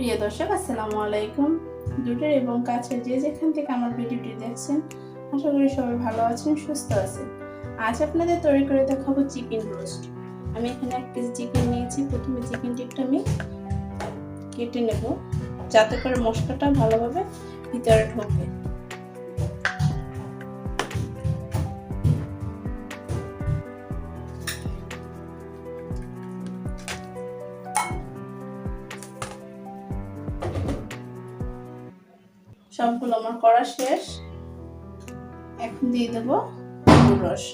প্রিয় দর্শক, আসসালামু আলাইকুম। দূরের এবং কাছের যে যেখান থেকে আমার ভিডিওটি দেখছেন, আশা করি সবাই ভালো আছেন, সুস্থ আছেন। আজ আপনাদের তৈরি করে দেখাবো চিকেন রোস্ট। আমি এখানে 1 কেজি চিকেন নিয়েছি। প্রথমে চিকেনটি একটু আমি কেটে নেব, যাতে করে মশলাটা ভালোভাবে ভিতরে ঢোকে। সবগুলো আমার করা শেষ। এখন দিয়ে দেব লেবুর রস।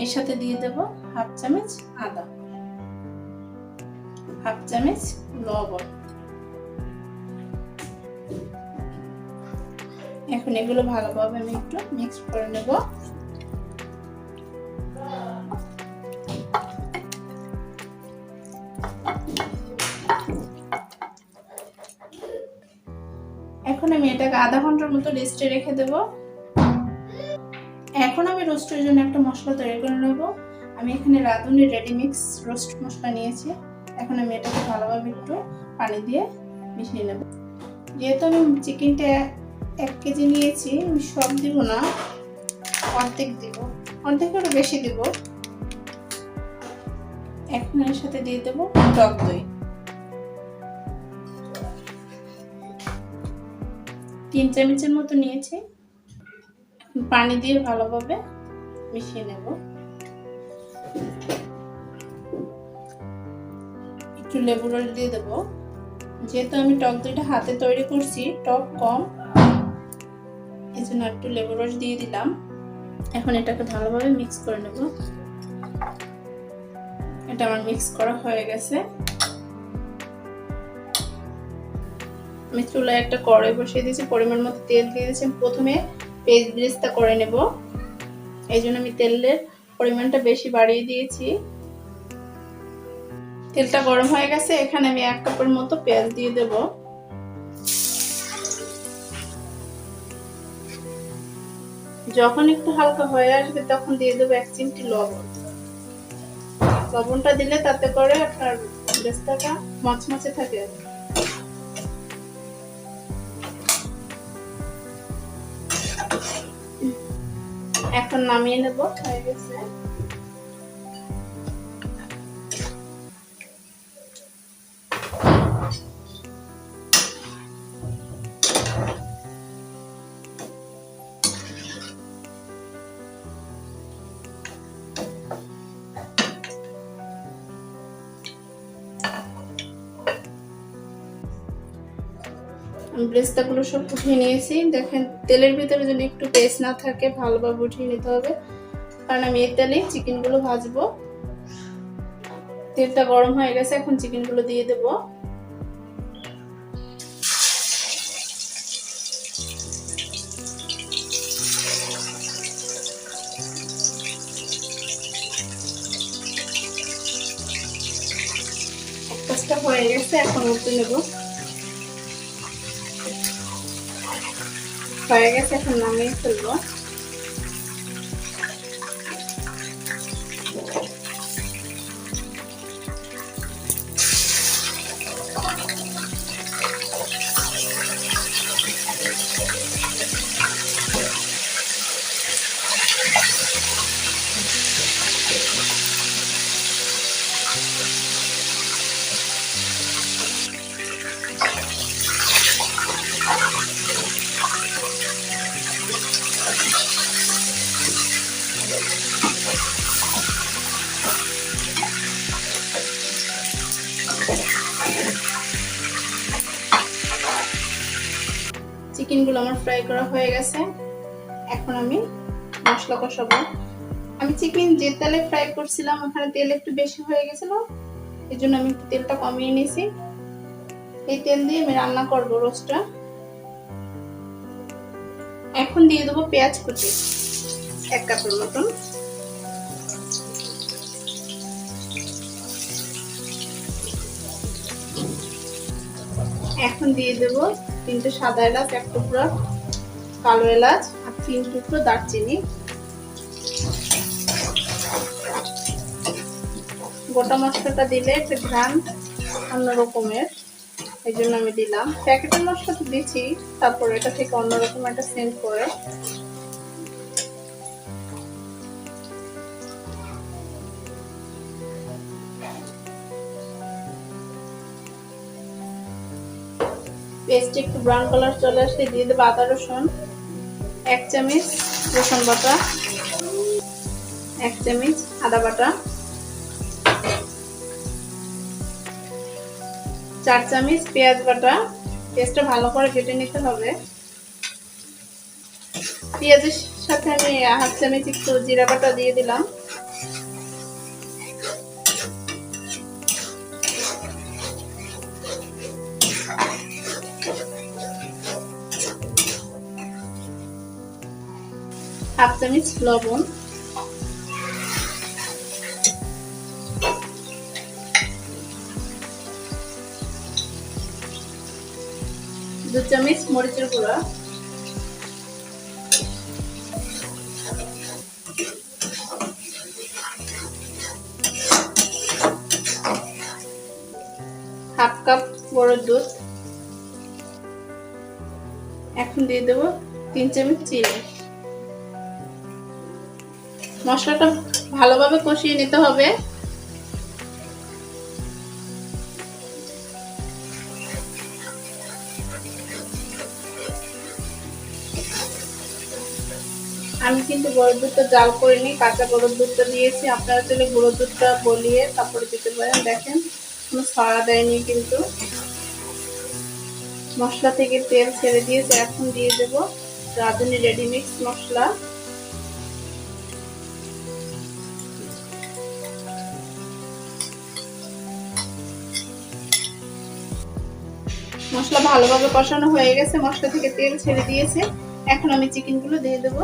এর সাথে দিয়ে দেব হাফ চামচ আদা, হাফ চামচ লবণ। এখন এগুলো ভালোভাবে আমি একটু মিক্স করে নেব। এখন আমি এটাকে আধা ঘন্টার মতো রেস্টে রেখে দেব। এখন আমি রোস্টের জন্য একটা মশলা তৈরি করে নেব। আমি এখানে রাঁধুনি রেডি মিক্স রোস্ট মশলা নিয়েছি। এখন আমি এটাকে ভালোভাবে একটু পানি দিয়ে মিশিয়ে নেব। যেহেতু আমি চিকেনটা 1 কেজি নিয়েছি, আমি সব দিব না, অর্ধেক দিব, অর্ধেকেরও বেশি দিব। এখন এর সাথে দিয়ে দেব টক দই, 3 চামচের মতো নিয়েছি। পানি দিয়ে ভালোভাবে মিশিয়ে নেব। একটু লেবু রস দিয়ে দেব। যেহেতু আমি টক দইটা হাতে তৈরি করছি, টক কম, এই জন্য একটু লেবু রস দিয়ে দিলাম। এখন এটাকে ভালোভাবে মিক্স করে নেব। এটা আমার মিক্স করা হয়ে গেছে। আমি চুলায় একটা কড়াই বসিয়ে দিয়েছি, পরিমাণ মতো তেল দিয়ে দিয়েছি। প্রথমে পেঁয়াজ বেরেস্তা করে নেব, এই জন্য আমি তেলের পরিমাণটা বেশি বাড়িয়ে দিয়েছি। তেলটা গরম হয়ে গেছে। এখানে আমি 1 কাপের মতো পেঁয়াজ দিয়ে দেব। যখন একটু হালকা হয়ে আসবে তখন দিয়ে দেবো 1 চিমটি লবণ। লবণটা দিলে তাতে করে আপনার বেরেস্তাটা মচমচে থাকে। এখন নামিয়ে নেব, হয়ে গেছে। বেরেস্তাগুলো সব উঠিয়ে নিয়েছি। দেখেন, তেলের ভিতরে যদি একটু পেস্ট না থাকে ভালোভাবে উঠিয়ে নিতে হবে, কারণ আমি এই তেলে চিকেনগুলো ভাজবো। তেলটা গরম হয়ে গেছে, এখন চিকেনগুলো দিয়ে দেব। একটা হয়ে গেছে, এখন উঠে নেব। হয়ে গেছে, এখন নামিয়ে ফেলবো। চিকেনগুলো আমার ফ্রাই করা হয়ে গেছে। এখন আমি মশলা কষাবো। আমি চিকেন যে তেলে ফ্রাই করছিলাম ওখানে তেল একটু বেশি হয়ে গেছিল, এই জন্য আমি একটু তেলটা কমিয়ে নিয়েছি। এই তেল দিয়ে আমি রান্না করব রোস্টটা। এখন দিয়ে দেবো পেঁয়াজ কুচি 1 কাপের মতন। এখন দিয়ে দেব 3টে সাদা এলাচ, 1 টুকরা কালো এলাচ আর 3 টুকরো দারচিনি। গোটা মশলাটা দিলে একটা ঘ্রাণ অন্যরকমের, এই জন্য আমি দিলাম। প্যাকেটের মশলা তো দিচ্ছি, তারপর এটা থেকে অন্যরকম একটা সেন্ট করে। পেস্ট একটু ব্রাউন কালার চলে আসলে দিয়ে দেবো আদা রসুন 1 চামচ, রসুন বাটা 1 চামচ, আদা বাটা 4 চামচ, পেঁয়াজ বাটা। পেঁয়াজটা ভালো করে বেটে নিতে হবে। পেঁয়াজের সাথে আমি 1/2 চামচ একটু জিরা বাটা দিয়ে দিলাম। হাফ চামচ লবণ, 2 চামচ মরিচের গুঁড়া, হাফ কাপ গরুর দুধ। এখন দিয়ে দেবো 3 চামচ চিনি। মশলাটা ভালোভাবে কষিয়ে নিতে হবে। আমি কিন্তু গরুর দুধটা জাল করিনি, কাঁচা গরুর দুধটা দিয়েছি। আপনারা চাইলে গরুর দুধটা গলিয়ে তারপরে দিতে পারেন। দেখেন কোনো ছড়া দেয়নি কিন্তু। মশলা থেকে তেল ছেড়ে দিয়েছে। এখন দিয়ে দেবো রাঁধুনি রেডি মিক্স মশলা। মশলা ভালোভাবে কষানো হয়ে গেছে, মশলা থেকে তেল ছেড়ে দিয়েছে। এখন আমি চিকেনগুলো দিয়ে দেবো।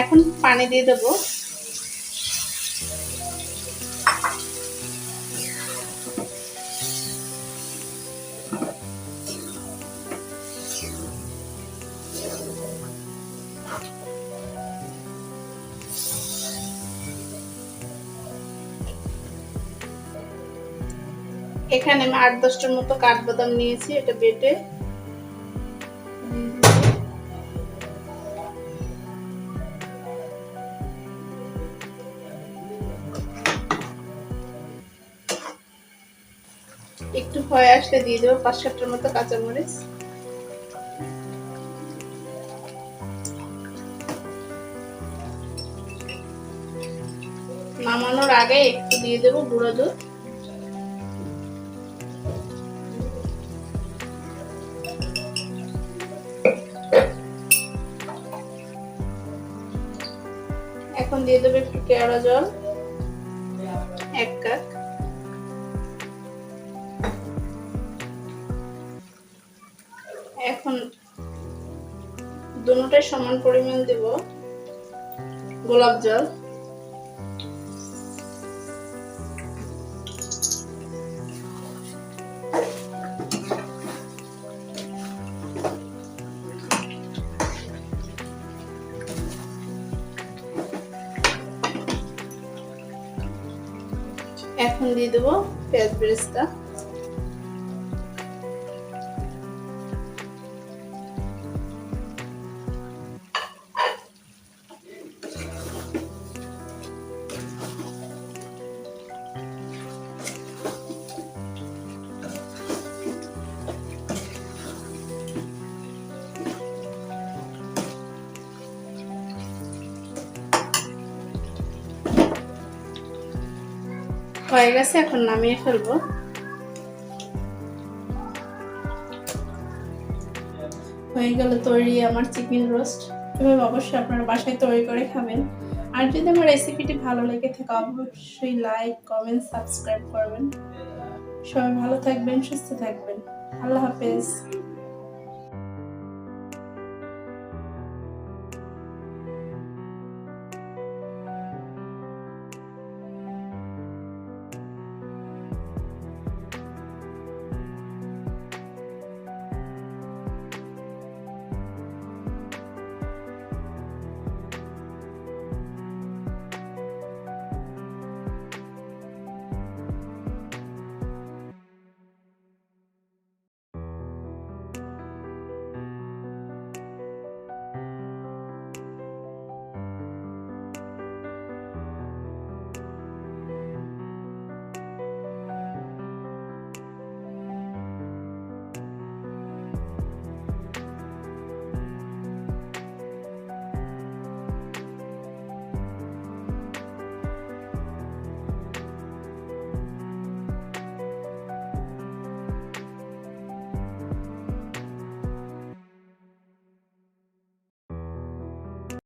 এখন পানি দিয়ে দেবো। এখানে আমি 8-10টার মতো কাঠবাদাম নিয়েছি, এটা বেটে একটু হয়ে আসলে দিয়ে দেবো 5-7টার মতো কাঁচামরিচ। নামানোর আগে একটু দিয়ে দেবো গুঁড়ো দুধ। এখন দিয়ে দেবো একটু কেওড়া জল 1 কাপ। এখন দুটোটাই সমান পরিমাণ দেব গোলাপ জল। এখন দিয়ে দেবো পেঁয়াজ বেরেস্তা। হয়ে গেছে, এখন নামিয়ে ফেলবো। হয়ে গেল তৈরি আমার চিকেন রোস্ট। এভাবে অবশ্যই আপনারা বাসায় তৈরি করে খাবেন। আর যদি আমার রেসিপিটি ভালো লেগে থাকে অবশ্যই লাইক, কমেন্ট, সাবস্ক্রাইব করবেন। সবাই ভালো থাকবেন, সুস্থ থাকবেন। আল্লাহ হাফেজ।